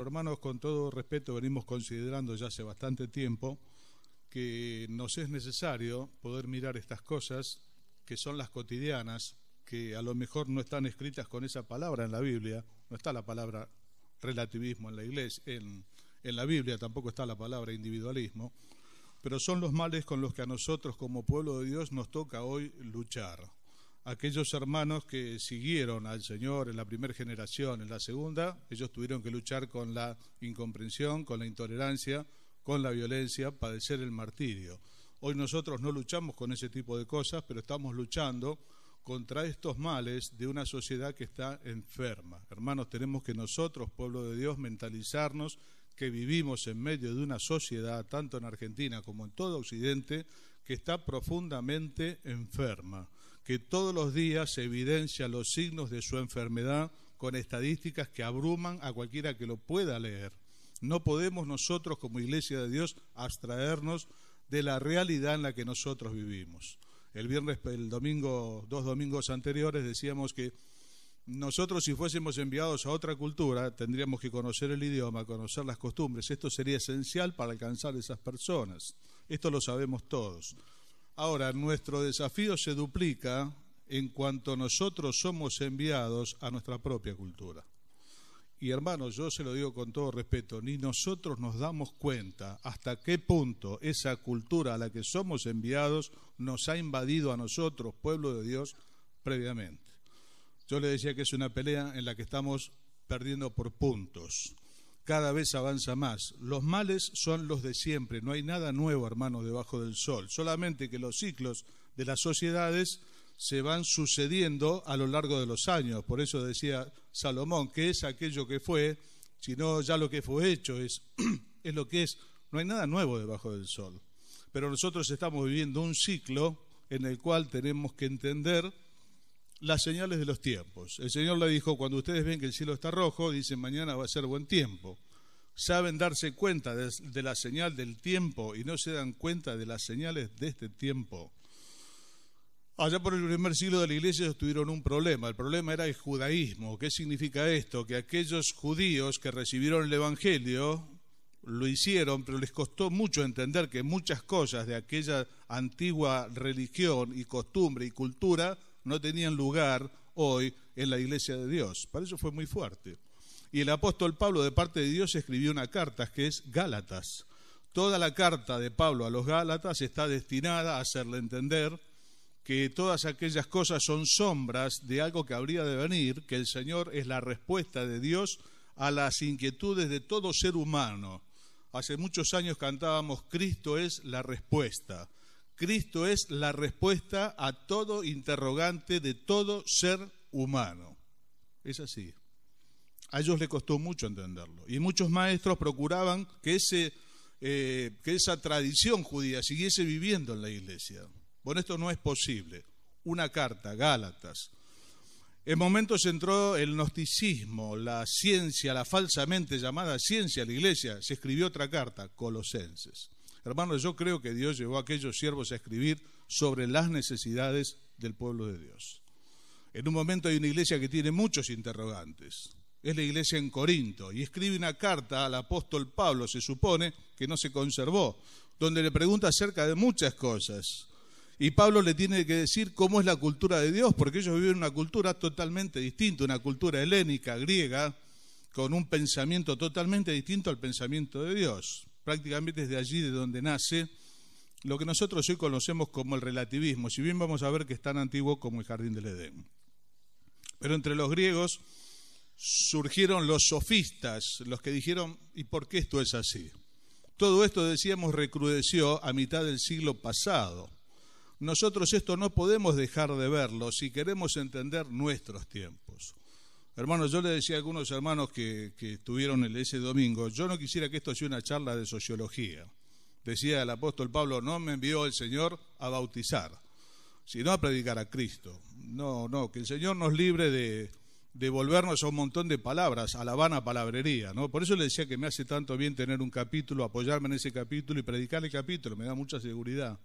Hermanos, con todo respeto, venimos considerando ya hace bastante tiempo que nos es necesario poder mirar estas cosas que son las cotidianas, que a lo mejor no están escritas con esa palabra en la Biblia, no está la palabra relativismo en la iglesia, en la Biblia tampoco está la palabra individualismo, pero son los males con los que a nosotros como pueblo de Dios nos toca hoy luchar. Aquellos hermanos que siguieron al Señor en la primera generación, en la segunda, ellos tuvieron que luchar con la incomprensión, con la intolerancia, con la violencia, padecer el martirio. Hoy nosotros no luchamos con ese tipo de cosas, pero estamos luchando contra estos males de una sociedad que está enferma. Hermanos, tenemos que nosotros, pueblo de Dios, mentalizarnos que vivimos en medio de una sociedad, tanto en Argentina como en todo Occidente, que está profundamente enferma, que todos los días se evidencian los signos de su enfermedad con estadísticas que abruman a cualquiera que lo pueda leer. No podemos nosotros como Iglesia de Dios abstraernos de la realidad en la que nosotros vivimos. El domingo, 2 domingos anteriores decíamos que nosotros, si fuésemos enviados a otra cultura, tendríamos que conocer el idioma, conocer las costumbres. Esto sería esencial para alcanzar a esas personas. Esto lo sabemos todos. Ahora, nuestro desafío se duplica en cuanto nosotros somos enviados a nuestra propia cultura. Y hermanos, yo se lo digo con todo respeto, ni nosotros nos damos cuenta hasta qué punto esa cultura a la que somos enviados nos ha invadido a nosotros, pueblo de Dios, previamente. Yo le decía que es una pelea en la que estamos perdiendo por puntos. Cada vez avanza más. Los males son los de siempre, no hay nada nuevo, hermanos, debajo del sol. Solamente que los ciclos de las sociedades se van sucediendo a lo largo de los años. Por eso decía Salomón, ¿qué es aquello que fue? Sino ya lo que fue hecho es lo que es. No hay nada nuevo debajo del sol. Pero nosotros estamos viviendo un ciclo en el cual tenemos que entender las señales de los tiempos. El Señor le dijo, cuando ustedes ven que el cielo está rojo, dicen mañana va a ser buen tiempo. Saben darse cuenta de la señal del tiempo y no se dan cuenta de las señales de este tiempo. Allá por el primer siglo de la iglesia ellos tuvieron un problema. El problema era el judaísmo. ¿Qué significa esto? Que aquellos judíos que recibieron el evangelio lo hicieron, pero les costó mucho entender que muchas cosas de aquella antigua religión y costumbre y cultura no tenían lugar hoy en la iglesia de Dios. Para eso fue muy fuerte. Y el apóstol Pablo, de parte de Dios, escribió una carta que es Gálatas. Toda la carta de Pablo a los Gálatas está destinada a hacerle entender que todas aquellas cosas son sombras de algo que habría de venir, que el Señor es la respuesta de Dios a las inquietudes de todo ser humano. Hace muchos años cantábamos, Cristo es la respuesta. Cristo es la respuesta a todo interrogante de todo ser humano. Es así. A ellos les costó mucho entenderlo. Y muchos maestros procuraban que esa tradición judía siguiese viviendo en la iglesia. Bueno, esto no es posible. Una carta, Gálatas. En momentos entró el gnosticismo, la ciencia, la falsamente llamada ciencia a la iglesia. Se escribió otra carta, Colosenses. Hermanos, yo creo que Dios llevó a aquellos siervos a escribir sobre las necesidades del pueblo de Dios. En un momento hay una iglesia que tiene muchos interrogantes. Es la iglesia en Corinto y escribe una carta al apóstol Pablo, se supone que no se conservó, donde le pregunta acerca de muchas cosas. Y Pablo le tiene que decir cómo es la cultura de Dios, porque ellos viven una cultura totalmente distinta, una cultura helénica, griega, con un pensamiento totalmente distinto al pensamiento de Dios. Prácticamente desde allí de donde nace lo que nosotros hoy conocemos como el relativismo, si bien vamos a ver que es tan antiguo como el Jardín del Edén. Pero entre los griegos surgieron los sofistas, los que dijeron, ¿y por qué esto es así? Todo esto, decíamos, recrudeció a mitad del siglo pasado. Nosotros esto no podemos dejar de verlo si queremos entender nuestros tiempos. Hermanos, yo le decía a algunos hermanos que estuvieron ese domingo, yo no quisiera que esto sea una charla de sociología. Decía el apóstol Pablo, no me envió el Señor a bautizar, sino a predicar a Cristo. No, que el Señor nos libre de volvernos a un montón de palabras, a la vana palabrería, ¿no? Por eso le decía que me hace tanto bien tener un capítulo, apoyarme en ese capítulo y predicar el capítulo, me da mucha seguridad.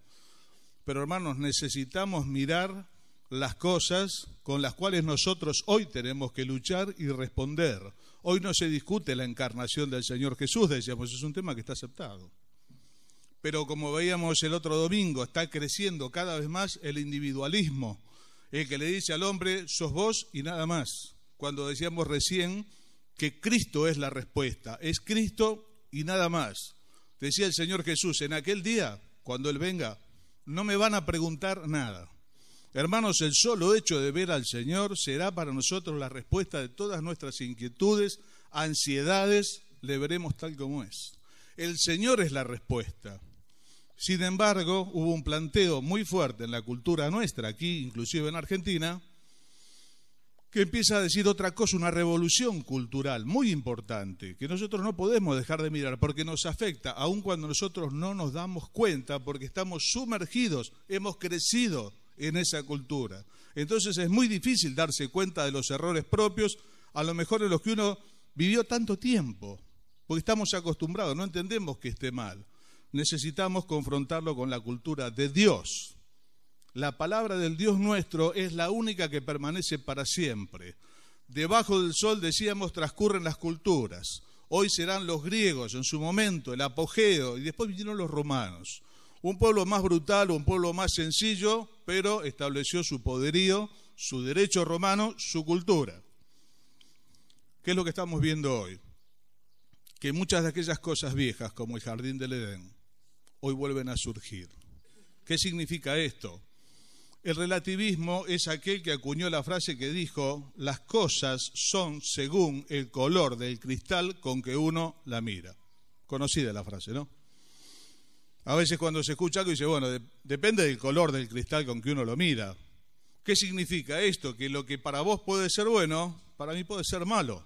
Pero hermanos, necesitamos mirar las cosas con las cuales nosotros hoy tenemos que luchar y responder. Hoy no se discute la encarnación del Señor Jesús, decíamos, es un tema que está aceptado. Pero como veíamos el otro domingo, está creciendo cada vez más el individualismo, el que le dice al hombre, sos vos y nada más. Cuando decíamos recién que Cristo es la respuesta, es Cristo y nada más. Decía el Señor Jesús, en aquel día, cuando Él venga, no me van a preguntar nada. Hermanos, el solo hecho de ver al Señor será para nosotros la respuesta de todas nuestras inquietudes, ansiedades, le veremos tal como es. El Señor es la respuesta. Sin embargo, hubo un planteo muy fuerte en la cultura nuestra, aquí inclusive en Argentina, que empieza a decir otra cosa, una revolución cultural muy importante, que nosotros no podemos dejar de mirar porque nos afecta, aun cuando nosotros no nos damos cuenta, porque estamos sumergidos, hemos crecido en esa cultura. Entonces es muy difícil darse cuenta de los errores propios, a lo mejor en los que uno vivió tanto tiempo, porque estamos acostumbrados, no entendemos que esté mal. Necesitamos confrontarlo con la cultura de Dios. La palabra del Dios nuestro es la única que permanece para siempre. Debajo del sol, decíamos, transcurren las culturas. Hoy serán los griegos en su momento, el apogeo, y después vinieron los romanos. Un pueblo más brutal, un pueblo más sencillo, pero estableció su poderío, su derecho romano, su cultura. ¿Qué es lo que estamos viendo hoy? Que muchas de aquellas cosas viejas, como el jardín del Edén, hoy vuelven a surgir. ¿Qué significa esto? El relativismo es aquel que acuñó la frase que dijo, las cosas son según el color del cristal con que uno la mira. Conocida la frase, ¿no? A veces cuando se escucha algo dice, bueno, depende del color del cristal con que uno lo mira. ¿Qué significa esto? Que lo que para vos puede ser bueno, para mí puede ser malo.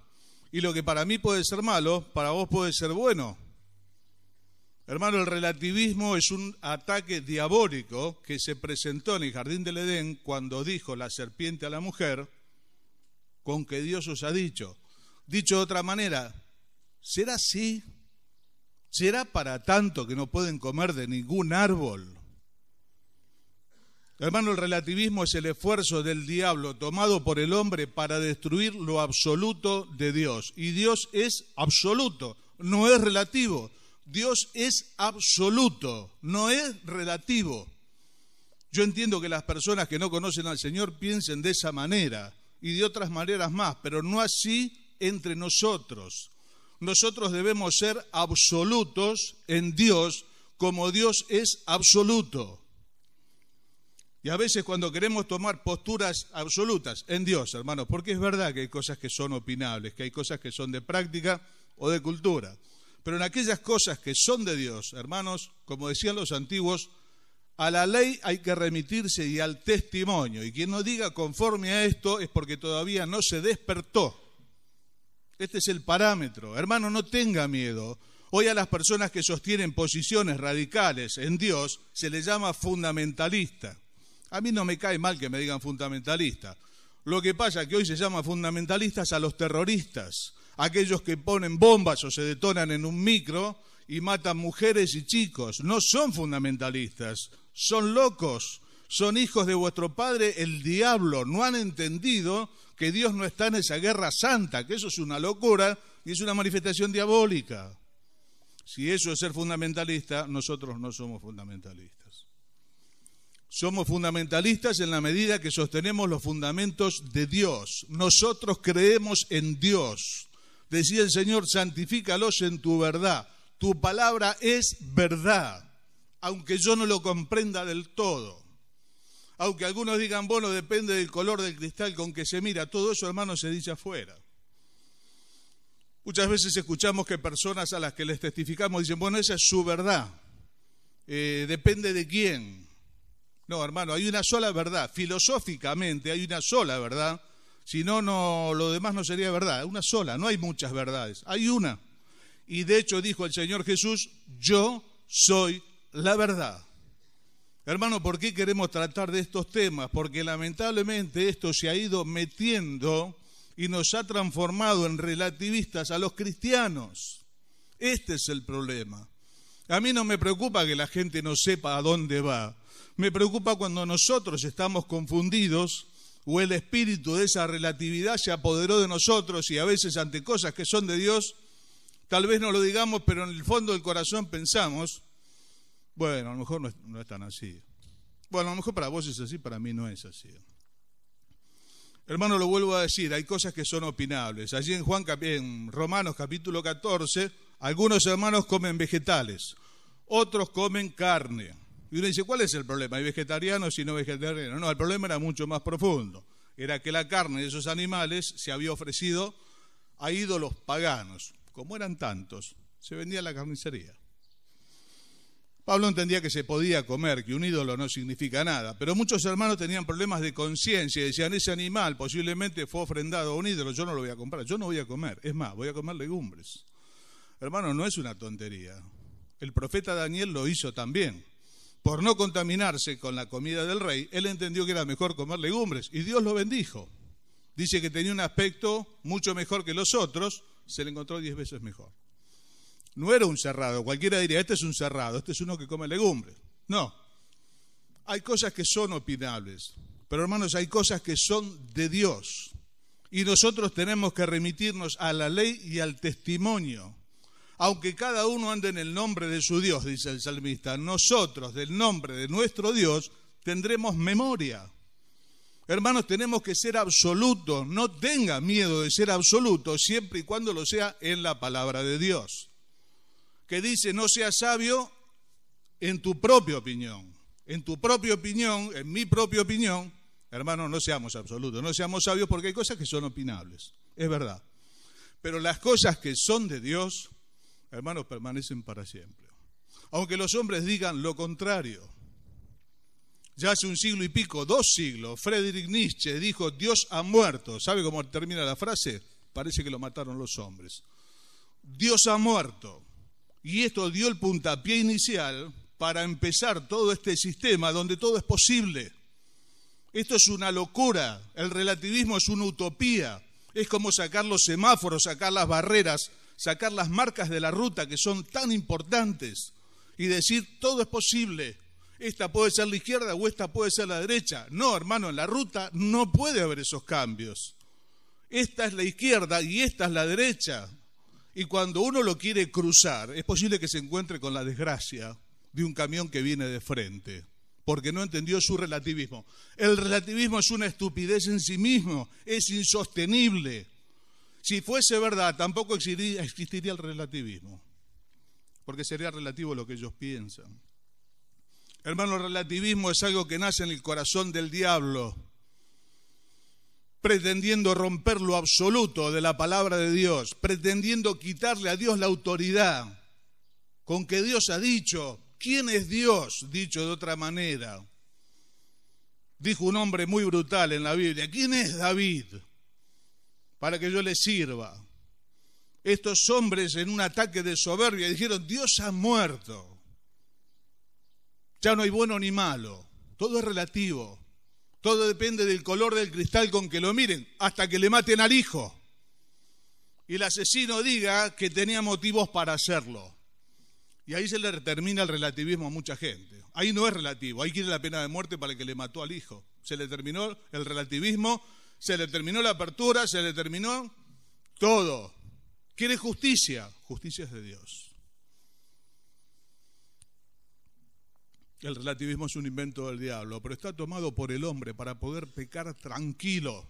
Y lo que para mí puede ser malo, para vos puede ser bueno. Hermano, el relativismo es un ataque diabólico que se presentó en el jardín del Edén cuando dijo la serpiente a la mujer, con que Dios os ha dicho. Dicho de otra manera, ¿será así? ¿Será para tanto que no pueden comer de ningún árbol? Hermano, el relativismo es el esfuerzo del diablo tomado por el hombre para destruir lo absoluto de Dios. Y Dios es absoluto, no es relativo. Dios es absoluto, no es relativo. Yo entiendo que las personas que no conocen al Señor piensen de esa manera y de otras maneras más, pero no así entre nosotros. Nosotros debemos ser absolutos en Dios como Dios es absoluto. Y a veces cuando queremos tomar posturas absolutas en Dios, hermanos, porque es verdad que hay cosas que son opinables, que hay cosas que son de práctica o de cultura. Pero en aquellas cosas que son de Dios, hermanos, como decían los antiguos, a la ley hay que remitirse y al testimonio. Y quien no diga conforme a esto es porque todavía no se despertó. Este es el parámetro. Hermano, no tenga miedo. Hoy a las personas que sostienen posiciones radicales en Dios se les llama fundamentalista. A mí no me cae mal que me digan fundamentalista. Lo que pasa es que hoy se llama fundamentalistas a los terroristas, aquellos que ponen bombas o se detonan en un micro y matan mujeres y chicos. No son fundamentalistas, son locos, son hijos de vuestro padre el diablo. No han entendido que Dios no está en esa guerra santa, que eso es una locura y es una manifestación diabólica. Si eso es ser fundamentalista, nosotros no somos fundamentalistas. Somos fundamentalistas en la medida que sostenemos los fundamentos de Dios. Nosotros creemos en Dios. Decía el Señor, santifícalos en tu verdad. Tu palabra es verdad, aunque yo no lo comprenda del todo. Aunque algunos digan, bueno, depende del color del cristal con que se mira. Todo eso, hermano, se dice afuera. Muchas veces escuchamos que personas a las que les testificamos dicen, bueno, esa es su verdad. Depende de quién. No, hermano, hay una sola verdad. Filosóficamente hay una sola verdad. Si no, lo demás no sería verdad. Una sola, no hay muchas verdades. Hay una. Y de hecho dijo el Señor Jesús, yo soy la verdad. Hermano, ¿por qué queremos tratar de estos temas? Porque lamentablemente esto se ha ido metiendo y nos ha transformado en relativistas a los cristianos. Este es el problema. A mí no me preocupa que la gente no sepa a dónde va. Me preocupa cuando nosotros estamos confundidos o el espíritu de esa relatividad se apoderó de nosotros y a veces ante cosas que son de Dios, tal vez no lo digamos, pero en el fondo del corazón pensamos, bueno, a lo mejor no es tan así. Bueno, a lo mejor para vos es así, para mí no es así. Hermano, lo vuelvo a decir, hay cosas que son opinables. Allí en Romanos capítulo 14, algunos hermanos comen vegetales, otros comen carne. Y uno dice, ¿cuál es el problema? ¿Hay vegetarianos y no vegetarianos? No, el problema era mucho más profundo. Era que la carne de esos animales se había ofrecido a ídolos paganos. Como eran tantos, se vendía en la carnicería. Pablo entendía que se podía comer, que un ídolo no significa nada, pero muchos hermanos tenían problemas de conciencia y decían, ese animal posiblemente fue ofrendado a un ídolo, yo no lo voy a comprar, yo no voy a comer, es más, voy a comer legumbres. Hermano, no es una tontería. El profeta Daniel lo hizo también. Por no contaminarse con la comida del rey, él entendió que era mejor comer legumbres y Dios lo bendijo. Dice que tenía un aspecto mucho mejor que los otros, se le encontró 10 veces mejor. No era un cerrado, cualquiera diría, este es un cerrado, este es uno que come legumbres. No, hay cosas que son opinables, pero hermanos, hay cosas que son de Dios. Y nosotros tenemos que remitirnos a la ley y al testimonio. Aunque cada uno ande en el nombre de su Dios, dice el salmista, nosotros del nombre de nuestro Dios tendremos memoria. Hermanos, tenemos que ser absolutos, no tenga miedo de ser absolutos, siempre y cuando lo sea en la palabra de Dios. Que dice, no seas sabio en tu propia opinión. En tu propia opinión, en mi propia opinión, hermanos, no seamos absolutos, no seamos sabios porque hay cosas que son opinables, es verdad. Pero las cosas que son de Dios, hermanos, permanecen para siempre. Aunque los hombres digan lo contrario. Ya hace 1 siglo y pico, 2 siglos, Friedrich Nietzsche dijo, Dios ha muerto. ¿Sabe cómo termina la frase? Parece que lo mataron los hombres. Dios ha muerto. Y esto dio el puntapié inicial para empezar todo este sistema donde todo es posible. Esto es una locura. El relativismo es una utopía. Es como sacar los semáforos, sacar las barreras, sacar las marcas de la ruta que son tan importantes y decir todo es posible. Esta puede ser la izquierda o esta puede ser la derecha. No, hermano, en la ruta no puede haber esos cambios. Esta es la izquierda y esta es la derecha. Y cuando uno lo quiere cruzar, es posible que se encuentre con la desgracia de un camión que viene de frente, porque no entendió su relativismo. El relativismo es una estupidez en sí mismo, es insostenible. Si fuese verdad, tampoco existiría el relativismo, porque sería relativo lo que ellos piensan. Hermano, el relativismo es algo que nace en el corazón del diablo, pretendiendo romper lo absoluto de la palabra de Dios, pretendiendo quitarle a Dios la autoridad, con que Dios ha dicho, ¿quién es Dios? Dicho de otra manera. Dijo un hombre muy brutal en la Biblia, ¿quién es David? Para que yo le sirva. Estos hombres en un ataque de soberbia dijeron, Dios ha muerto. Ya no hay bueno ni malo, todo es relativo. Todo depende del color del cristal con que lo miren, hasta que le maten al hijo. Y el asesino diga que tenía motivos para hacerlo. Y ahí se le termina el relativismo a mucha gente. Ahí no es relativo, ahí quiere la pena de muerte para el que le mató al hijo. Se le terminó el relativismo, se le terminó la apertura, se le terminó todo. ¿Quiere justicia? Justicia es de Dios. El relativismo es un invento del diablo, pero está tomado por el hombre para poder pecar tranquilo.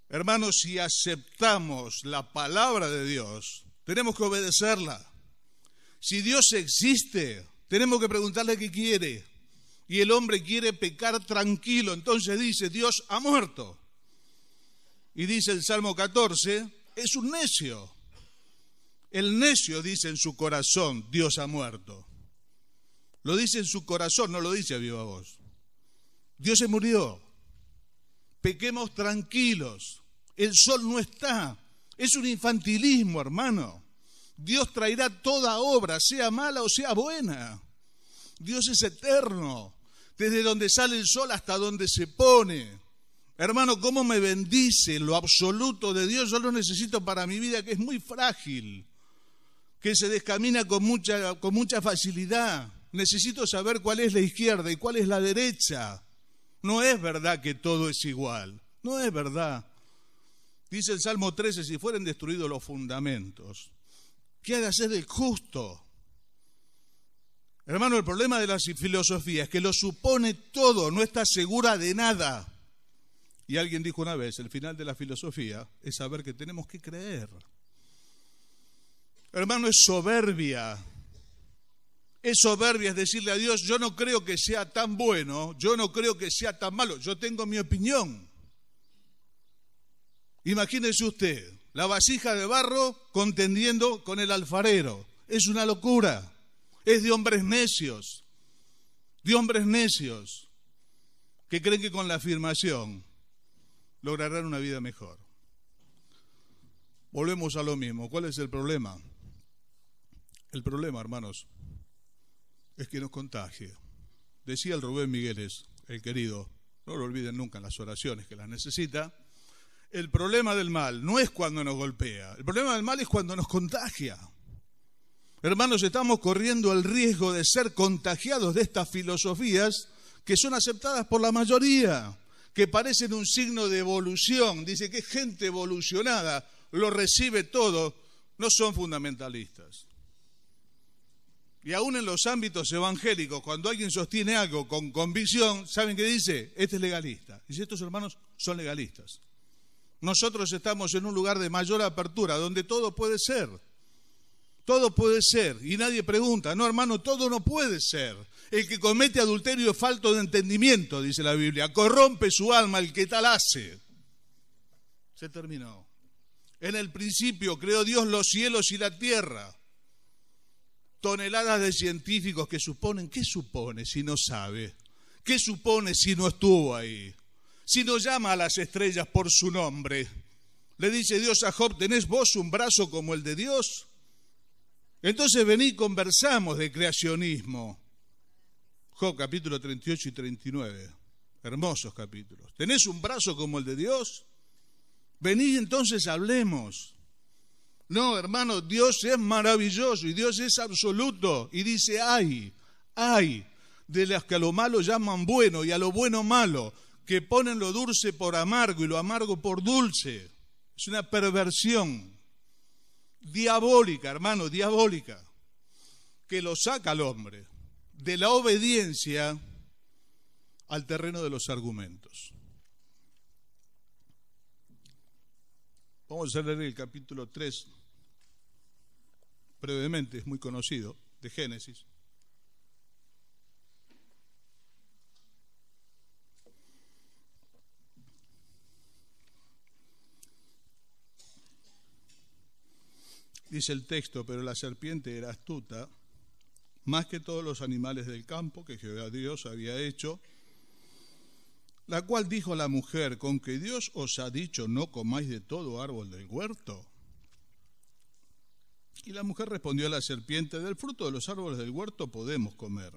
Hermanos, si aceptamos la palabra de Dios, tenemos que obedecerla. Si Dios existe, tenemos que preguntarle qué quiere. Y el hombre quiere pecar tranquilo, entonces dice, Dios ha muerto. Y dice el Salmo 14, es un necio. El necio dice en su corazón, Dios ha muerto. Lo dice en su corazón, no lo dice a viva voz. Dios se murió. Pequemos tranquilos. El sol no está. Es un infantilismo, hermano. Dios traerá toda obra, sea mala o sea buena. Dios es eterno. Desde donde sale el sol hasta donde se pone. Hermano, ¿cómo me bendice lo absoluto de Dios? Yo lo necesito para mi vida, que es muy frágil. que se descamina con mucha facilidad. Necesito saber cuál es la izquierda y cuál es la derecha. No es verdad que todo es igual, no es verdad. Dice el Salmo 13, si fueren destruidos los fundamentos, ¿qué ha de hacer el justo? Hermano, el problema de la filosofía es que lo supone todo, no está segura de nada. Y alguien dijo una vez, el final de la filosofía es saber que tenemos que creer. Hermano, es soberbia. Es soberbia, es decirle a Dios, yo no creo que sea tan bueno, yo no creo que sea tan malo, yo tengo mi opinión. Imagínese usted, la vasija de barro contendiendo con el alfarero. Es una locura, es de hombres necios que creen que con la afirmación lograrán una vida mejor. Volvemos a lo mismo, ¿cuál es el problema? El problema, hermanos, es que nos contagia. Decía el Rubén Migueles, el querido, no lo olviden nunca en las oraciones que las necesita, el problema del mal no es cuando nos golpea, el problema del mal es cuando nos contagia. Hermanos, estamos corriendo el riesgo de ser contagiados de estas filosofías que son aceptadas por la mayoría, que parecen un signo de evolución. Dice que gente evolucionada lo recibe todo, no son fundamentalistas. Y aún en los ámbitos evangélicos, cuando alguien sostiene algo con convicción, ¿saben qué dice? Este es legalista. Dice, estos hermanos son legalistas. Nosotros estamos en un lugar de mayor apertura, donde todo puede ser. Todo puede ser. Y nadie pregunta, no hermano, todo no puede ser. El que comete adulterio es falto de entendimiento, dice la Biblia. Corrompe su alma el que tal hace. Se terminó. En el principio creó Dios los cielos y la tierra. Toneladas de científicos que suponen, ¿qué supone si no sabe? ¿Qué supone si no estuvo ahí? Si no llama a las estrellas por su nombre. Le dice Dios a Job, ¿tenés vos un brazo como el de Dios? Entonces vení y conversamos de creacionismo. Job capítulo 38 y 39, hermosos capítulos. ¿Tenés un brazo como el de Dios? Vení entonces hablemos. No, hermano, Dios es maravilloso y Dios es absoluto. Y dice, ay de las que a lo malo llaman bueno y a lo bueno malo, que ponen lo dulce por amargo y lo amargo por dulce. Es una perversión diabólica, hermano, diabólica, que lo saca al hombre de la obediencia al terreno de los argumentos. Vamos a leer el capítulo 3, brevemente, es muy conocido, de Génesis. Dice el texto, pero la serpiente era astuta, más que todos los animales del campo que Jehová Dios había hecho, la cual dijo a la mujer, ¿con que Dios os ha dicho no comáis de todo árbol del huerto? Y la mujer respondió a la serpiente, del fruto de los árboles del huerto podemos comer,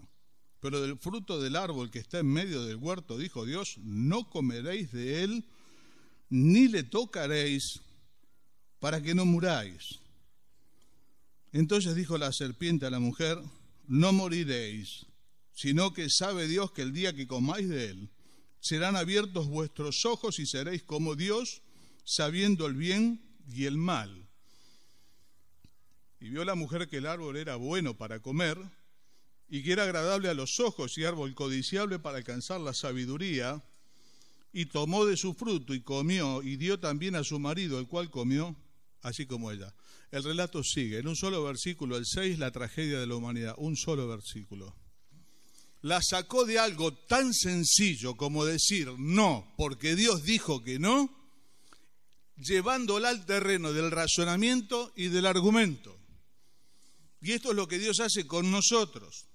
pero del fruto del árbol que está en medio del huerto, dijo Dios, no comeréis de él, ni le tocaréis, para que no muráis. Entonces dijo la serpiente a la mujer, no moriréis, sino que sabe Dios que el día que comáis de él, serán abiertos vuestros ojos y seréis como Dios, sabiendo el bien y el mal. Y vio la mujer que el árbol era bueno para comer, y que era agradable a los ojos y árbol codiciable para alcanzar la sabiduría, y tomó de su fruto y comió, y dio también a su marido, el cual comió, así como ella. El relato sigue, en un solo versículo, el 6, la tragedia de la humanidad, un solo versículo. La sacó de algo tan sencillo como decir no, porque Dios dijo que no, llevándola al terreno del razonamiento y del argumento. Y esto es lo que Dios hace con nosotros.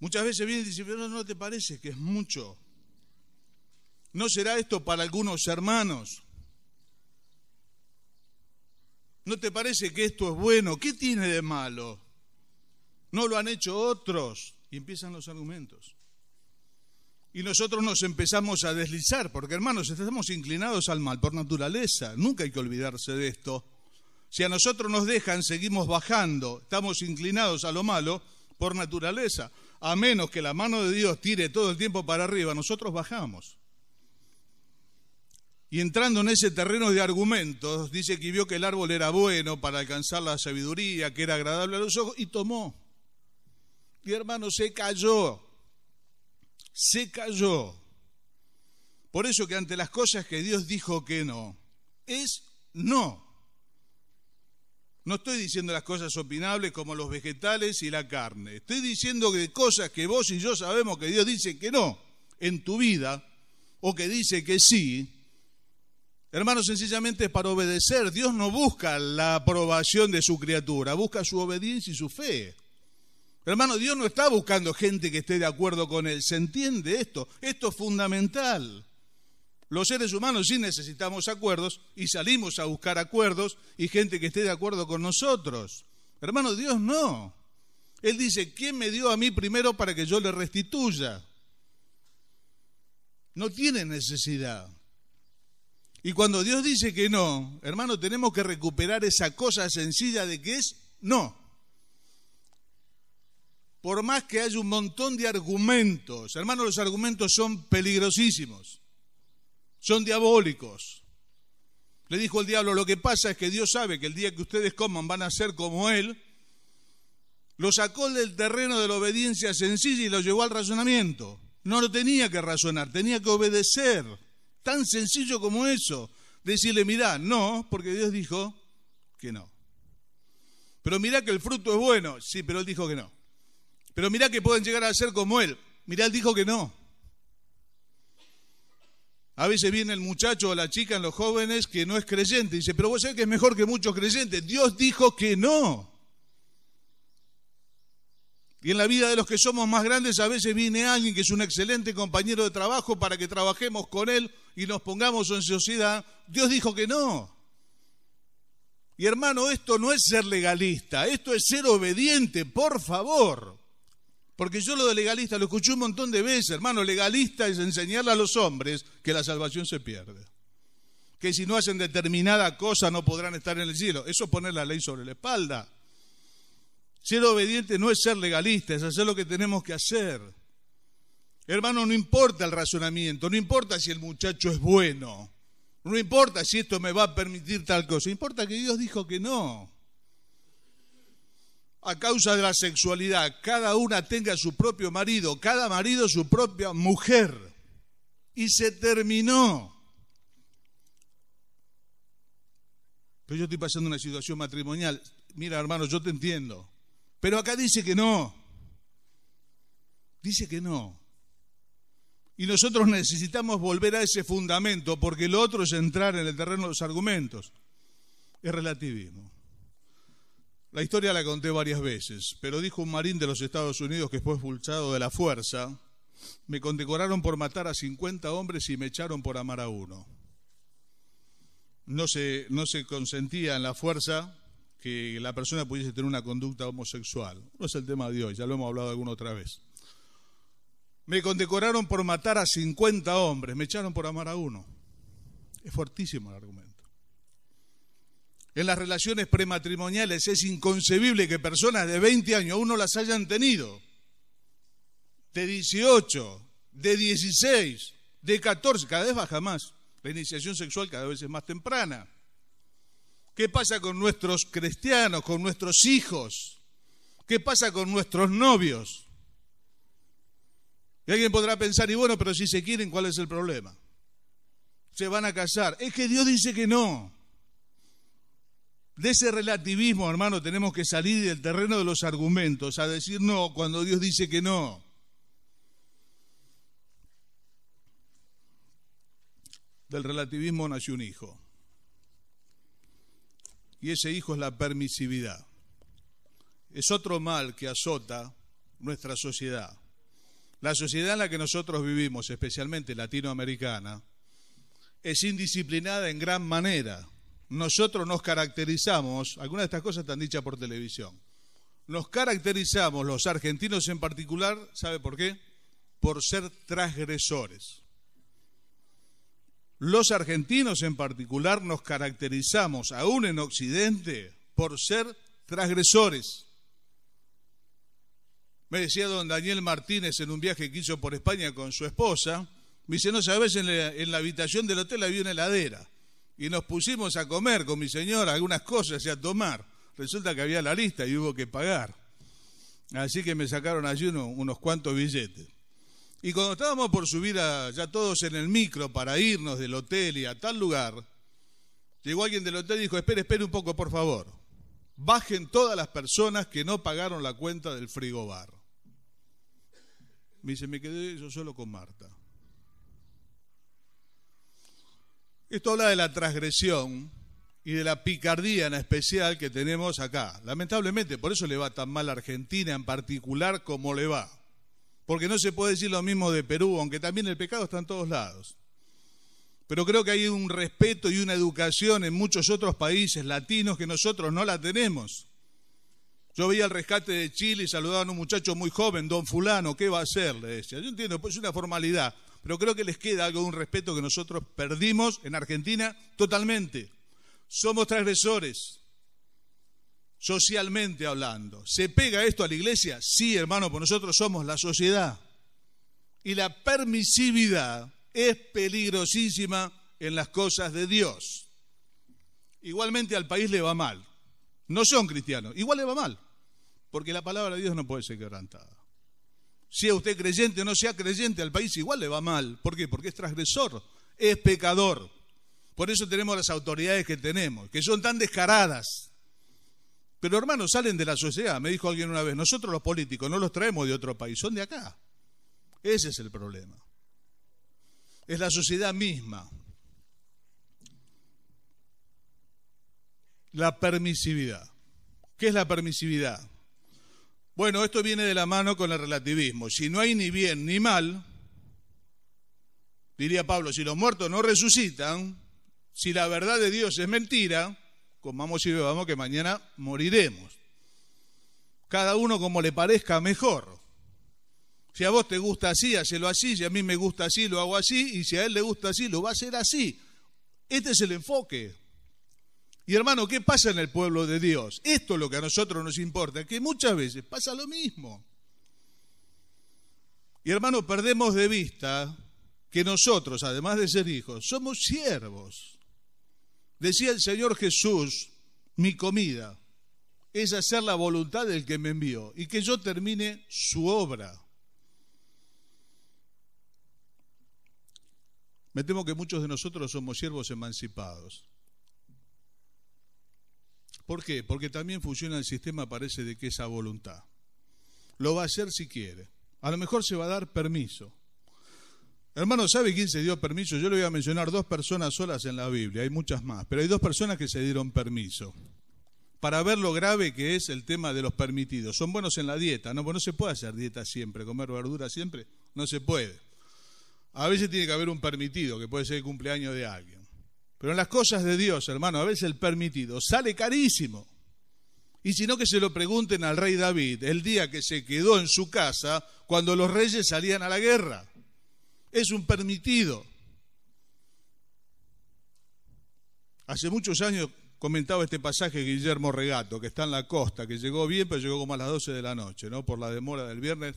Muchas veces viene y dice, pero ¿no te parece que es mucho? ¿No será esto para algunos hermanos? ¿No te parece que esto es bueno? ¿Qué tiene de malo? ¿No lo han hecho otros? Y empiezan los argumentos. Y nosotros nos empezamos a deslizar, porque hermanos, estamos inclinados al mal por naturaleza. Nunca hay que olvidarse de esto. Si a nosotros nos dejan, seguimos bajando, estamos inclinados a lo malo por naturaleza. A menos que la mano de Dios tire todo el tiempo para arriba, nosotros bajamos. Y entrando en ese terreno de argumentos, dice que vio que el árbol era bueno para alcanzar la sabiduría, que era agradable a los ojos, y tomó. Y hermano, se cayó. Por eso que ante las cosas que Dios dijo que no, es no. No estoy diciendo las cosas opinables como los vegetales y la carne. Estoy diciendo que cosas que vos y yo sabemos que Dios dice que no en tu vida, o que dice que sí, hermano, sencillamente es para obedecer. Dios no busca la aprobación de su criatura, busca su obediencia y su fe. Hermano, Dios no está buscando gente que esté de acuerdo con Él. ¿Se entiende esto? Esto es fundamental. Los seres humanos sí necesitamos acuerdos y salimos a buscar acuerdos y gente que esté de acuerdo con nosotros. Hermano, Dios no. Él dice, ¿quién me dio a mí primero para que yo le restituya? No tiene necesidad. Y cuando Dios dice que no, hermano, tenemos que recuperar esa cosa sencilla de que es no. Por más que haya un montón de argumentos, hermano, los argumentos son peligrosísimos. Son diabólicos. Le dijo el diablo, lo que pasa es que Dios sabe que el día que ustedes coman van a ser como Él. Lo sacó del terreno de la obediencia sencilla y lo llevó al razonamiento. No lo tenía que razonar, tenía que obedecer. Tan sencillo como eso. Decirle, mirá, no, porque Dios dijo que no. Pero mirá que el fruto es bueno. Sí, pero Él dijo que no. Pero mirá que pueden llegar a ser como Él. Mirá, Él dijo que no. A veces viene el muchacho o la chica en los jóvenes que no es creyente y dice, pero vos sabés que es mejor que muchos creyentes. Dios dijo que no. Y en la vida de los que somos más grandes a veces viene alguien que es un excelente compañero de trabajo para que trabajemos con él y nos pongamos en sociedad. Dios dijo que no. Y hermano, esto no es ser legalista, esto es ser obediente, por favor. Porque yo lo de legalista lo escuché un montón de veces, hermano. Legalista es enseñarle a los hombres que la salvación se pierde. Que si no hacen determinada cosa no podrán estar en el cielo. Eso es poner la ley sobre la espalda. Ser obediente no es ser legalista, es hacer lo que tenemos que hacer. Hermano, no importa el razonamiento, no importa si el muchacho es bueno, no importa si esto me va a permitir tal cosa, importa que Dios dijo que no. A causa de la sexualidad, cada una tenga su propio marido, cada marido su propia mujer. Y se terminó. Pero yo estoy pasando una situación matrimonial. Mira, hermano, yo te entiendo. Pero acá dice que no. Dice que no. Y nosotros necesitamos volver a ese fundamento, porque lo otro es entrar en el terreno de los argumentos. Es relativismo. La historia la conté varias veces, pero dijo un marín de los Estados Unidos que fue expulsado de la fuerza, me condecoraron por matar a 50 hombres y me echaron por amar a uno. No se consentía en la fuerza que la persona pudiese tener una conducta homosexual. No es el tema de hoy, ya lo hemos hablado alguna otra vez. Me condecoraron por matar a 50 hombres, me echaron por amar a uno. Es fuertísimo el argumento. En las relaciones prematrimoniales es inconcebible que personas de 20 años aún no las hayan tenido. De 18, de 16, de 14, cada vez baja más. La iniciación sexual cada vez es más temprana. ¿Qué pasa con nuestros cristianos, con nuestros hijos? ¿Qué pasa con nuestros novios? Y alguien podrá pensar, y bueno, pero si se quieren, ¿cuál es el problema? Se van a casar. Es que Dios dice que no. De ese relativismo, hermano, tenemos que salir del terreno de los argumentos, a decir no cuando Dios dice que no. Del relativismo nació un hijo. Y ese hijo es la permisividad. Es otro mal que azota nuestra sociedad. La sociedad en la que nosotros vivimos, especialmente latinoamericana, es indisciplinada en gran manera. Nosotros nos caracterizamos, algunas de estas cosas están dichas por televisión, nos caracterizamos, los argentinos en particular, ¿sabe por qué? Por ser transgresores. Los argentinos en particular nos caracterizamos, aún en Occidente, por ser transgresores. Me decía don Daniel Martínez en un viaje que hizo por España con su esposa, me dice, no sabes, en la habitación del hotel había una heladera y nos pusimos a comer con mi señora algunas cosas y a tomar. Resulta que había la lista y hubo que pagar. Así que me sacaron allí unos cuantos billetes. Y cuando estábamos por subir ya todos en el micro para irnos del hotel y a tal lugar, llegó alguien del hotel y dijo, espere un poco, por favor. Bajen todas las personas que no pagaron la cuenta del frigobar. Me dice, me quedé yo solo con Marta. Esto habla de la transgresión y de la picardía en especial que tenemos acá. Lamentablemente, por eso le va tan mal a Argentina en particular como le va. Porque no se puede decir lo mismo de Perú, aunque también el pecado está en todos lados. Pero creo que hay un respeto y una educación en muchos otros países latinos que nosotros no la tenemos. Yo veía el rescate de Chile y saludaban a un muchacho muy joven, don fulano, ¿qué va a hacer? Le decía. Yo entiendo, pues es una formalidad, pero creo que les queda algo de un respeto que nosotros perdimos en Argentina totalmente. Somos transgresores, socialmente hablando. ¿Se pega esto a la iglesia? Sí, hermano, pues nosotros somos la sociedad. Y la permisividad es peligrosísima en las cosas de Dios. Igualmente al país le va mal. No son cristianos, igual le va mal. Porque la palabra de Dios no puede ser quebrantada. Sea usted creyente o no sea creyente, al país igual le va mal. ¿Por qué? Porque es transgresor, es pecador. Por eso tenemos las autoridades que tenemos, que son tan descaradas. Pero hermanos, salen de la sociedad, me dijo alguien una vez, nosotros los políticos no los traemos de otro país, son de acá. Ese es el problema. Es la sociedad misma. La permisividad. ¿Qué es la permisividad? Bueno, esto viene de la mano con el relativismo. Si no hay ni bien ni mal, diría Pablo, si los muertos no resucitan, si la verdad de Dios es mentira, comamos y bebamos que mañana moriremos. Cada uno como le parezca mejor. Si a vos te gusta así, hacelo así. Si a mí me gusta así, lo hago así. Y si a él le gusta así, lo va a hacer así. Este es el enfoque. Y hermano, ¿qué pasa en el pueblo de Dios? Esto es lo que a nosotros nos importa, que muchas veces pasa lo mismo. Y hermano, perdemos de vista que nosotros, además de ser hijos, somos siervos. Decía el Señor Jesús, mi comida es hacer la voluntad del que me envió y que yo termine su obra. Me temo que muchos de nosotros somos siervos emancipados. ¿Por qué? Porque también funciona el sistema, parece, de que esa voluntad. Lo va a hacer si quiere. A lo mejor se va a dar permiso. Hermano, ¿sabe quién se dio permiso? Yo le voy a mencionar 2 personas solas en la Biblia, hay muchas más, pero hay 2 personas que se dieron permiso. Para ver lo grave que es el tema de los permitidos. Son buenos en la dieta, ¿no? Pues no se puede hacer dieta siempre, comer verdura siempre, no se puede. A veces tiene que haber un permitido, que puede ser el cumpleaños de alguien. Pero en las cosas de Dios, hermano, a veces el permitido sale carísimo. Y si no, que se lo pregunten al rey David, el día que se quedó en su casa cuando los reyes salían a la guerra. Es un permitido. Hace muchos años comentaba este pasaje Guillermo Regato, que está en la costa, que llegó bien, pero llegó como a las 12 de la noche, ¿no? Por la demora del viernes,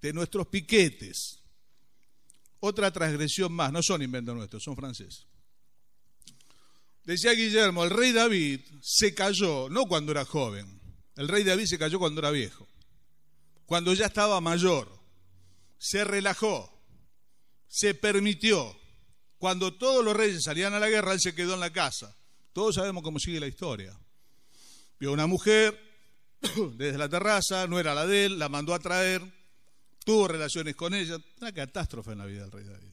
de nuestros piquetes. Otra transgresión más, no son inventos nuestros, son franceses. Decía Guillermo, el rey David se cayó, no cuando era joven, el rey David se cayó cuando era viejo, cuando ya estaba mayor, se relajó, se permitió. Cuando todos los reyes salían a la guerra, él se quedó en la casa. Todos sabemos cómo sigue la historia. Vio a una mujer desde la terraza, no era la de él, la mandó a traer, tuvo relaciones con ella. Una catástrofe en la vida del rey David.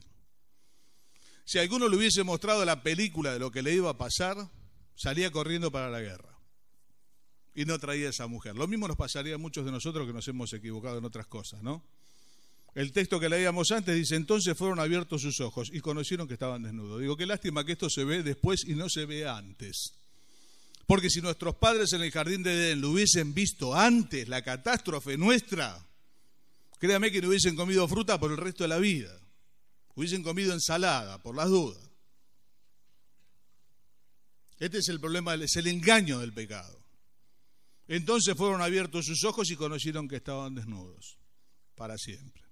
Si alguno le hubiese mostrado la película de lo que le iba a pasar, salía corriendo para la guerra. Y no traía a esa mujer. Lo mismo nos pasaría a muchos de nosotros que nos hemos equivocado en otras cosas, ¿no? El texto que leíamos antes dice, entonces fueron abiertos sus ojos y conocieron que estaban desnudos. Digo, qué lástima que esto se ve después y no se ve antes. Porque si nuestros padres en el jardín de Edén lo hubiesen visto antes, la catástrofe nuestra, créame que no hubiesen comido fruta por el resto de la vida. Hubiesen comido ensalada, por las dudas. Este es el problema, es el engaño del pecado. Entonces fueron abiertos sus ojos y conocieron que estaban desnudos para siempre.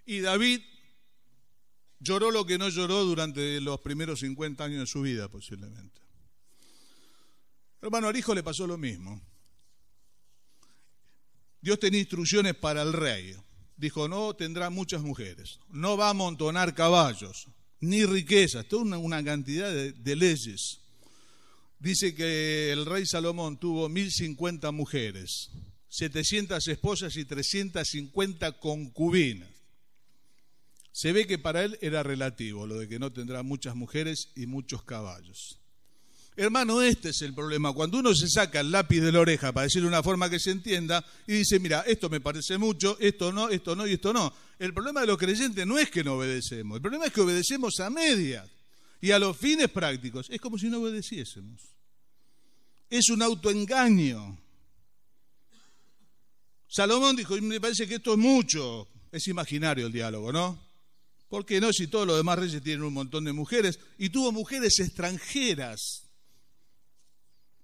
Y David lloró lo que no lloró durante los primeros 50 años de su vida, posiblemente. Hermano, al hijo le pasó lo mismo. Dios tenía instrucciones para el rey. Dijo, no tendrá muchas mujeres, no va a amontonar caballos, ni riquezas, toda una cantidad de leyes. Dice que el rey Salomón tuvo 1050 mujeres, 700 esposas y 350 concubinas. Se ve que para él era relativo lo de que no tendrá muchas mujeres y muchos caballos. Hermano, este es el problema. Cuando uno se saca el lápiz de la oreja, para decirlo de una forma que se entienda, y dice, mira, esto me parece mucho, esto no y esto no. El problema de los creyentes no es que no obedecemos, el problema es que obedecemos a medias y a los fines prácticos. Es como si no obedeciésemos. Es un autoengaño. Salomón dijo, me parece que esto es mucho. Es imaginario el diálogo, ¿no? ¿Por qué no? Si todos los demás reyes tienen un montón de mujeres, y tuvo mujeres extranjeras.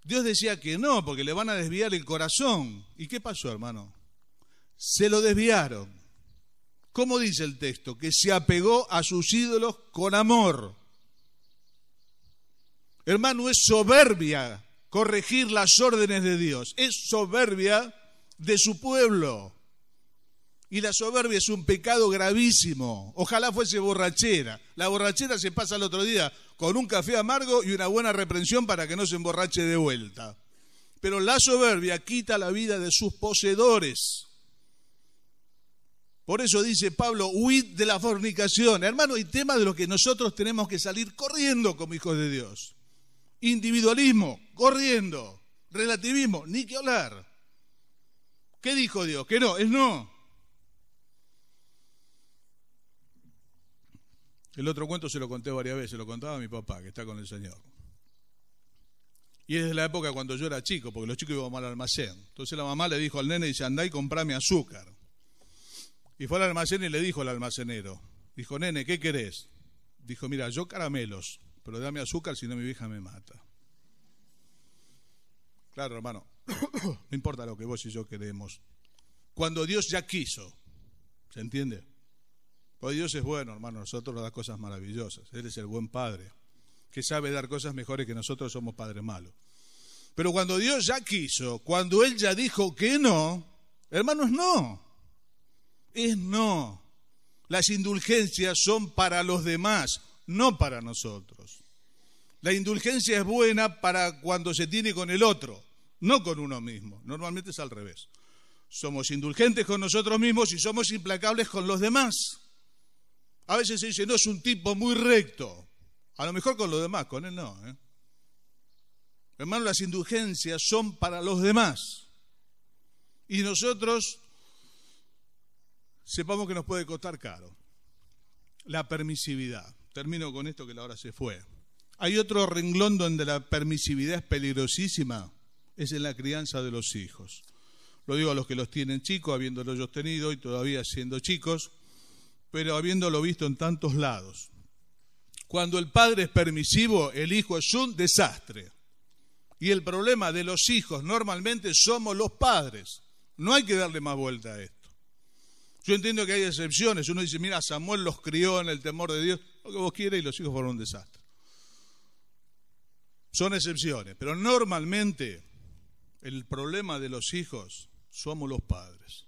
Dios decía que no, porque le van a desviar el corazón. ¿Y qué pasó, hermano? Se lo desviaron. ¿Cómo dice el texto? Que se apegó a sus ídolos con amor. Hermano, es soberbia corregir las órdenes de Dios. Es soberbia de su pueblo. Y la soberbia es un pecado gravísimo. Ojalá fuese borrachera. La borrachera se pasa el otro día con un café amargo y una buena reprensión para que no se emborrache de vuelta. Pero la soberbia quita la vida de sus poseedores. Por eso dice Pablo, huid de la fornicación. Hermano, hay temas de los que nosotros tenemos que salir corriendo como hijos de Dios. Individualismo, corriendo. Relativismo, ni que hablar. ¿Qué dijo Dios? Que no, es no. El otro cuento se lo conté varias veces, lo contaba a mi papá, que está con el Señor. Y es de la época cuando yo era chico, porque los chicos íbamos al almacén. Entonces la mamá le dijo al nene, dice, andá y comprame azúcar. Y fue al almacén y le dijo al almacenero, dijo, nene, ¿qué querés? Dijo, mira, yo caramelos, pero dame azúcar, si no mi vieja me mata. Claro, hermano, no importa lo que vos y yo queremos. Cuando Dios ya quiso, ¿se entiende? Porque Dios es bueno, hermano, nosotros nos da cosas maravillosas. Él es el buen Padre, que sabe dar cosas mejores que nosotros somos padres malos. Pero cuando Dios ya quiso, cuando Él ya dijo que no, hermano, es no. Es no. Las indulgencias son para los demás, no para nosotros. La indulgencia es buena para cuando se tiene con el otro, no con uno mismo. Normalmente es al revés. Somos indulgentes con nosotros mismos y somos implacables con los demás. A veces se dice, no, es un tipo muy recto. A lo mejor con los demás, con él no. Hermano, las indulgencias son para los demás. Y nosotros sepamos que nos puede costar caro. La permisividad. Termino con esto que la hora se fue. Hay otro renglón donde la permisividad es peligrosísima. Es en la crianza de los hijos. Lo digo a los que los tienen chicos, habiéndolos yo tenido y todavía siendo chicos, pero habiéndolo visto en tantos lados. Cuando el padre es permisivo, el hijo es un desastre. Y el problema de los hijos normalmente somos los padres. No hay que darle más vuelta a esto. Yo entiendo que hay excepciones. Uno dice, mira, Samuel los crió en el temor de Dios, lo que vos quieras, y los hijos fueron un desastre. Son excepciones, pero normalmente el problema de los hijos somos los padres.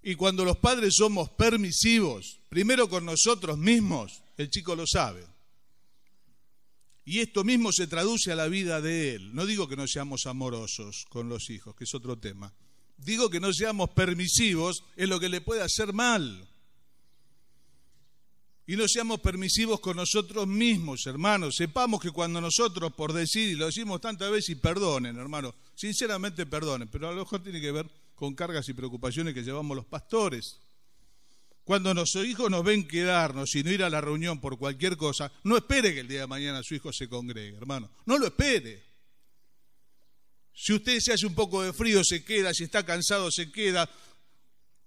Y cuando los padres somos permisivos, primero con nosotros mismos, el chico lo sabe. Y esto mismo se traduce a la vida de él. No digo que no seamos amorosos con los hijos, que es otro tema. Digo que no seamos permisivos en lo que le puede hacer mal. Y no seamos permisivos con nosotros mismos, hermanos. Sepamos que cuando nosotros, por decir, y lo decimos tantas veces, y perdonen, hermanos, sinceramente perdonen, pero a lo mejor tiene que ver con cargas y preocupaciones que llevamos los pastores. Cuando nuestros hijos nos ven quedarnos y no ir a la reunión por cualquier cosa, no espere que el día de mañana su hijo se congregue, hermano. No lo espere. Si usted se hace un poco de frío, se queda. Si está cansado, se queda.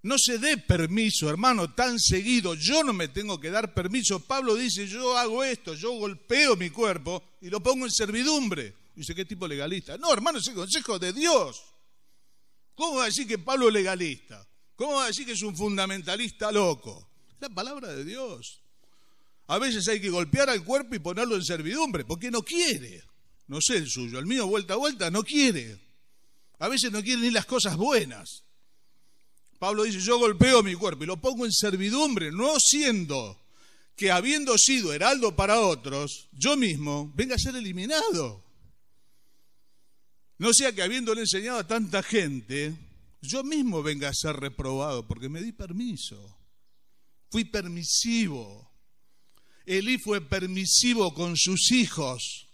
No se dé permiso, hermano, tan seguido. Yo no me tengo que dar permiso. Pablo dice, yo hago esto, yo golpeo mi cuerpo y lo pongo en servidumbre. Dice, ¿qué tipo legalista? No, hermano, es el consejo de Dios. ¿Cómo va a decir que Pablo es legalista? ¿Cómo va a decir que es un fundamentalista loco? Es la palabra de Dios. A veces hay que golpear al cuerpo y ponerlo en servidumbre, porque no quiere. No sé el suyo, el mío vuelta a vuelta no quiere. A veces no quiere ni las cosas buenas. Pablo dice, yo golpeo mi cuerpo y lo pongo en servidumbre, no siendo que habiendo sido heraldo para otros, yo mismo venga a ser eliminado. No sea que habiéndole enseñado a tanta gente, yo mismo venga a ser reprobado, porque me di permiso. Fui permisivo. Elí fue permisivo con sus hijos,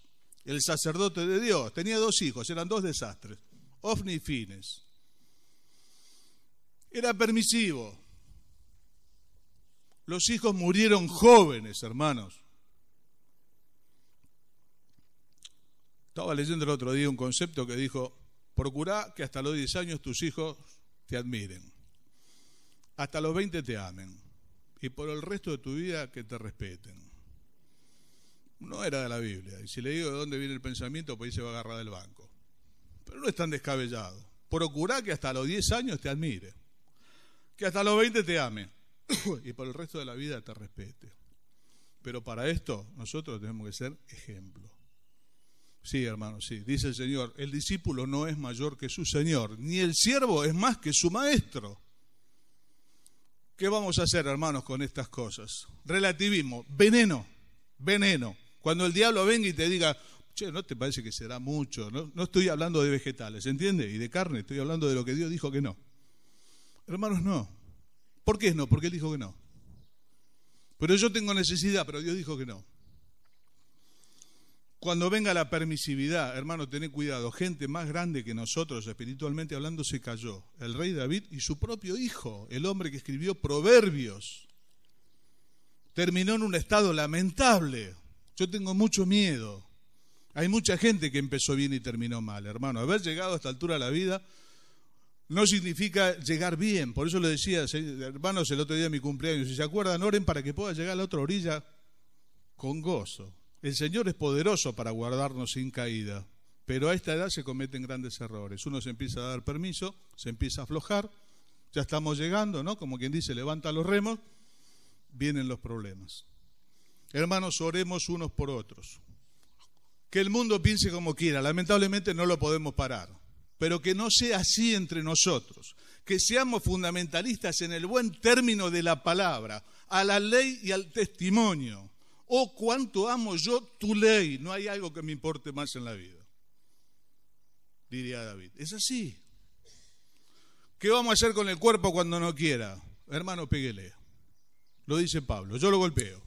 el sacerdote de Dios. Tenía 2 hijos, eran 2 desastres, Ofni y Fines. Era permisivo. Los hijos murieron jóvenes, hermanos. Estaba leyendo el otro día un concepto que dijo, procurá que hasta los 10 años tus hijos te admiren, hasta los 20 te amen, y por el resto de tu vida que te respeten. No era de la Biblia, y si le digo de dónde viene el pensamiento, pues ahí se va a agarrar del banco. Pero no es tan descabellado. Procurá que hasta los 10 años te admire, que hasta los 20 te ame, y por el resto de la vida te respete. Pero para esto nosotros tenemos que ser ejemplo. Sí, hermano, sí. Dice el Señor, el discípulo no es mayor que su Señor, ni el siervo es más que su maestro. ¿Qué vamos a hacer, hermanos, con estas cosas? Relativismo, veneno. Cuando el diablo venga y te diga, che, ¿no te parece que será mucho? No estoy hablando de vegetales, ¿entiende? Y de carne, estoy hablando de lo que Dios dijo que no. Hermanos, no. ¿Por qué no? Porque Él dijo que no. Pero yo tengo necesidad, pero Dios dijo que no. Cuando venga la permisividad, hermano, tened cuidado. Gente más grande que nosotros, espiritualmente hablando, se cayó. El rey David y su propio hijo, el hombre que escribió Proverbios, terminó en un estado lamentable. Yo tengo mucho miedo. Hay mucha gente que empezó bien y terminó mal, hermano. Haber llegado a esta altura de la vida no significa llegar bien. Por eso le decía, hermanos, el otro día de mi cumpleaños, si se acuerdan, oren para que pueda llegar a la otra orilla con gozo. El Señor es poderoso para guardarnos sin caída, pero a esta edad se cometen grandes errores. Uno se empieza a dar permiso, se empieza a aflojar, ya estamos llegando, ¿no? Como quien dice, levanta los remos, vienen los problemas. Hermanos, oremos unos por otros. Que el mundo piense como quiera, lamentablemente no lo podemos parar, pero que no sea así entre nosotros, que seamos fundamentalistas en el buen término de la palabra, a la ley y al testimonio. Oh, cuánto amo yo tu ley, no hay algo que me importe más en la vida, diría David. Es así. ¿Qué vamos a hacer con el cuerpo cuando no quiera? Hermano, péguele. Lo dice Pablo, yo lo golpeo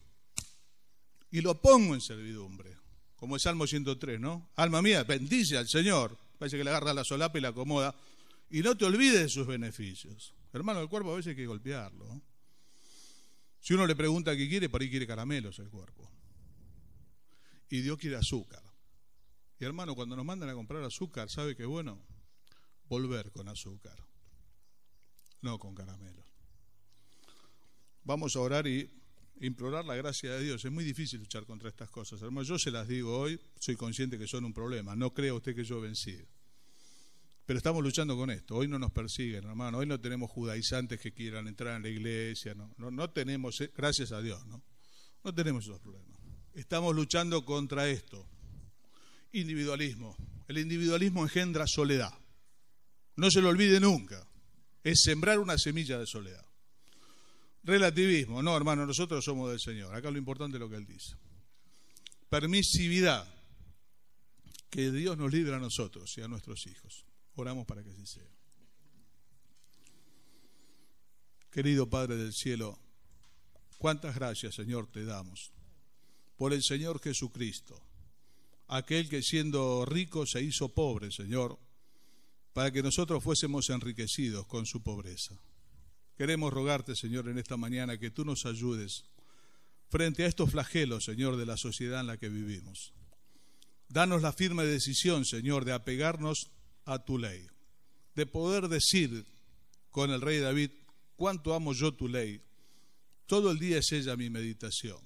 y lo pongo en servidumbre, como el Salmo 103, ¿no? Alma mía, bendice al Señor. Parece que le agarra la solapa y la acomoda, y no te olvides de sus beneficios. Hermano, el cuerpo a veces hay que golpearlo, ¿no? Si uno le pregunta qué quiere, por ahí quiere caramelos el cuerpo. Y Dios quiere azúcar. Y hermano, cuando nos mandan a comprar azúcar, ¿sabe qué bueno? Volver con azúcar, no con caramelos. Vamos a orar y implorar la gracia de Dios. Es muy difícil luchar contra estas cosas, hermano. Yo se las digo hoy, soy consciente que son un problema. No crea usted que yo he vencido. Pero estamos luchando con esto. Hoy no nos persiguen, hermano. Hoy no tenemos judaizantes que quieran entrar en la iglesia. No tenemos, gracias a Dios, no tenemos esos problemas. Estamos luchando contra esto. Individualismo. El individualismo engendra soledad. No se lo olvide nunca. Es sembrar una semilla de soledad. Relativismo. No, hermano, nosotros somos del Señor. Acá lo importante es lo que Él dice. Permisividad. Que Dios nos libre a nosotros y a nuestros hijos. Oramos para que así sea. Querido Padre del cielo, cuántas gracias, Señor, te damos por el Señor Jesucristo, aquel que siendo rico se hizo pobre, Señor, para que nosotros fuésemos enriquecidos con su pobreza. Queremos rogarte, Señor, en esta mañana que tú nos ayudes frente a estos flagelos, Señor, de la sociedad en la que vivimos. Danos la firme decisión, Señor, de apegarnos a tu ley, de poder decir con el rey David, cuánto amo yo tu ley. Todo el día es ella mi meditación.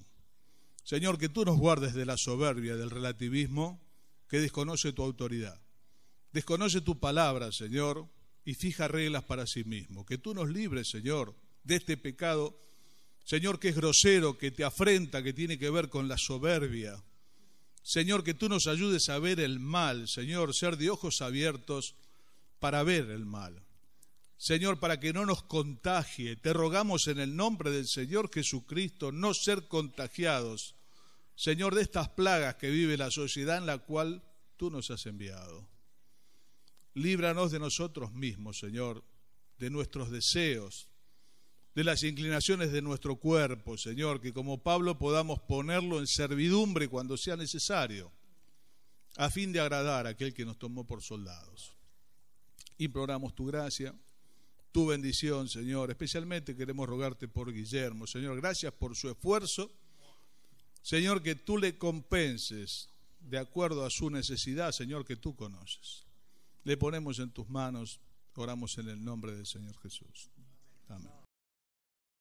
Señor, que tú nos guardes de la soberbia, del relativismo que desconoce tu autoridad. Desconoce tu palabra, Señor, y fija reglas para sí mismo. Que tú nos libres, Señor, de este pecado, Señor, que es grosero, que te afrenta, que tiene que ver con la soberbia. Señor, que tú nos ayudes a ver el mal, Señor, ser de ojos abiertos para ver el mal. Señor, para que no nos contagie, te rogamos en el nombre del Señor Jesucristo, no ser contagiados, Señor, de estas plagas que vive la sociedad en la cual tú nos has enviado. Líbranos de nosotros mismos, Señor, de nuestros deseos, de las inclinaciones de nuestro cuerpo, Señor, que como Pablo podamos ponerlo en servidumbre cuando sea necesario, a fin de agradar a aquel que nos tomó por soldados. Imploramos tu gracia, tu bendición, Señor. Especialmente queremos rogarte por Guillermo, Señor. Gracias por su esfuerzo. Señor, que tú le compenses de acuerdo a su necesidad, Señor, que tú conoces. Le ponemos en tus manos, oramos en el nombre del Señor Jesús. Amén.